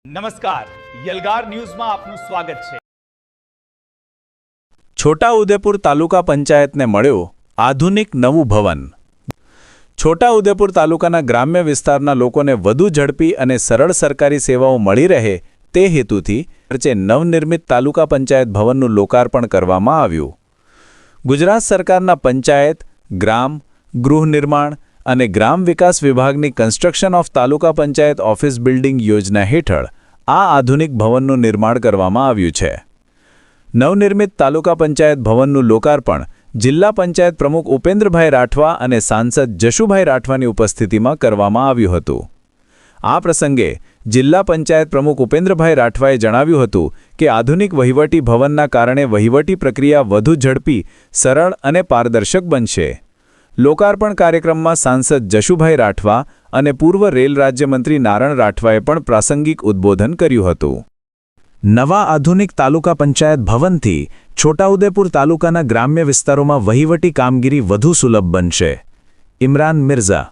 નમસ્કાર, યલગાર ન્યૂઝમાં આપનું સ્વાગત છે। છોટાઉદેપુર તાલુકા પંચાયતને મળ્યો આધુનિક નવું ભવન। છોટાઉદેપુર તાલુકાના ગ્રામ્ય વિસ્તારના લોકોને વધુ ઝડપી અને સરળ સરકારી સેવાઓ મળી રહે તે હેતુથી નવનિર્મિત તાલુકા પંચાયત ભવનનું લોકાર્પણ કરવામાં આવ્યું। ગુજરાત સરકારના પંચાયત, ગ્રામ, ગૃહ નિર્માણ અને ગ્રામ વિકાસ વિભાગની construction of taluka panchayat office building યોજના હેઠળ આ આધુનિક ભવનનું નિર્માણ કરવામાં આવ્યું છે। નવનિર્મિત તાલુકા પંચાયત ભવનનું લોકાર્પણ જિલ્લા પંચાયત પ્રમુખ ઉપેન્દ્રભાઈ રાઠવા અને સાંસદ જશુભાઈ રાઠવાની ઉપસ્થિતિમાં કરવામાં આવ્યું હતું। આ પ્રસંગે જિલ્લા પંચાયત પ્રમુખ ઉપેન્દ્રભાઈ રાઠવાએ જણાવ્યું હતું કે આધુનિક વહીવટી ભવનના કારણે વહીવટી પ્રક્રિયા વધુ ઝડપી, સરળ અને પારદર્શક બનશે। લોકાર્પણ કાર્યક્રમમાં સાંસદ જશુભાઈ રાઠવા અને પૂર્વ રેલ રાજ્યમંત્રી નારણ રાઠવાએ પણ પ્રાસંગિક ઉદ્બોધન કર્યું હતું। નવા આધુનિક તાલુકા પંચાયત ભવનથી છોટાઉદેપુર તાલુકાના ગ્રામ્ય વિસ્તારોમાં વહીવટી કામગીરી વધુ સુલભ બનશે। ઇમરાન મિર્ઝા।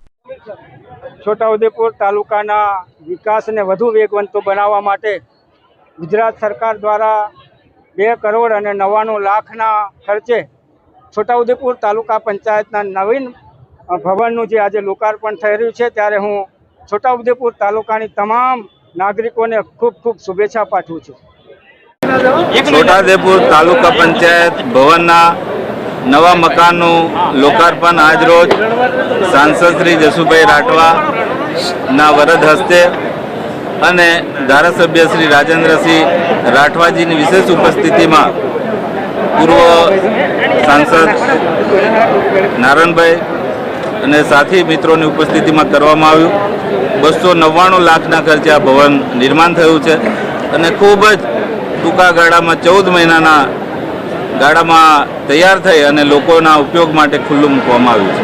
છોટાઉદેપુર તાલુકાના વિકાસને વધુ વેગવંતો બનાવવા માટે ગુજરાત સરકાર દ્વારા 2 કરોડ અને 99 લાખના ખર્ચે છોટાઉદેપુર તાલુકા પંચાયતના નવીન ભવનનું જે આજે લોકાર્પણ થઈ રહ્યું છે, ત્યારે હું છોટાઉદેપુર તાલુકાની તમામ નાગરિકોને ખૂબ ખૂબ શુભેચ્છા પાઠવું છું। છોટાઉદેપુર તાલુકા પંચાયત ભવનના નવા મકાનનું લોકાર્પણ આજરોજ સાંસદ શ્રી જશુભાઈ રાઠવાના વરદ હસ્તે અને ધારાસભ્ય શ્રી રાજેન્દ્રસિંહ રાઠવાજીની વિશેષ ઉપસ્થિતિમાં પૂર્વ સાંસદ નારણભાઈ અને સાથી મિત્રોની ઉપસ્થિતિમાં કરવામાં આવ્યું। 299 લાખના ખર્ચે આ ભવન નિર્માણ થયું છે અને ખૂબ જ ટૂંકા ગાળામાં 14 મહિનાના ગાળામાં તૈયાર થઈ અને લોકોના ઉપયોગ માટે ખુલ્લું મૂકવામાં આવ્યું છે।